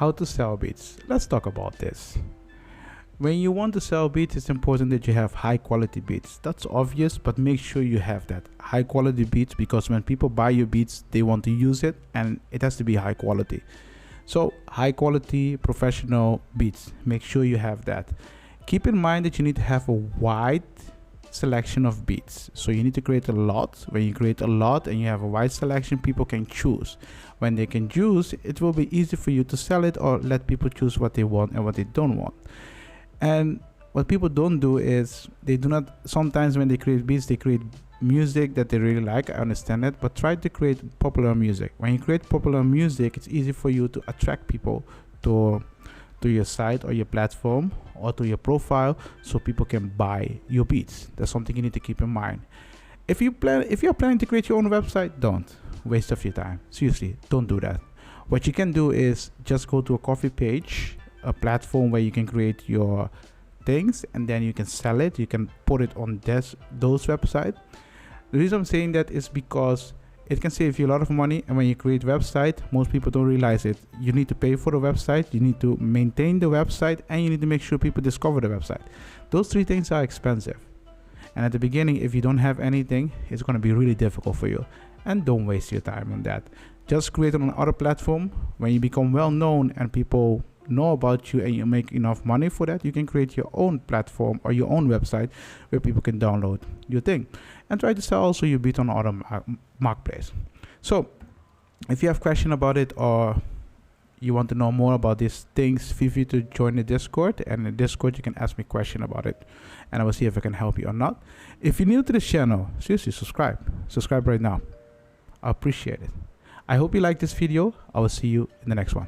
How to sell beats. Let's talk about this. When you want to sell beats, it's important that you have high quality beats. That's obvious, but make sure you have that high quality beats, because when people buy your beats, they want to use it and it has to be high quality. So high quality professional beats, make sure you have that. Keep in mind that you need to have a wide selection of beats. So you need to create a lot. When you create a lot and you have a wide selection, people can choose. When they can choose, it will be easy for you to sell it or let people choose what they want and what they don't want. And what people don't do is they do not, sometimes when they create beats, they create music that they really like. I understand that, but try to create popular music. When you create popular music, it's easy for you to attract people to your site or your platform or to your profile, so people can buy your beats. That's something you need to keep in mind. If you're planning to create your own website, don't waste of your time. Seriously, don't do that. What you can do is just go to a coffee page, a platform where you can create your things and then you can sell it. You can put it on those websites. The reason I'm saying that is because it can save you a lot of money, and when you create a website, most people don't realize it. You need to pay for the website, you need to maintain the website, and you need to make sure people discover the website. Those three things are expensive. And at the beginning, if you don't have anything, it's going to be really difficult for you. And don't waste your time on that. Just create it on another platform. When you become well known and people know about you and you make enough money for that, you can create your own platform or your own website where people can download your thing, and try to sell also your beat on other marketplace. So if you have question about it or you want to know more about these things, feel free to join the Discord, and in the Discord you can ask me question about it and I will see if I can help you or not. If you're new to this channel, seriously, subscribe right now. I appreciate it. I hope you like this video. I will see you in the next one.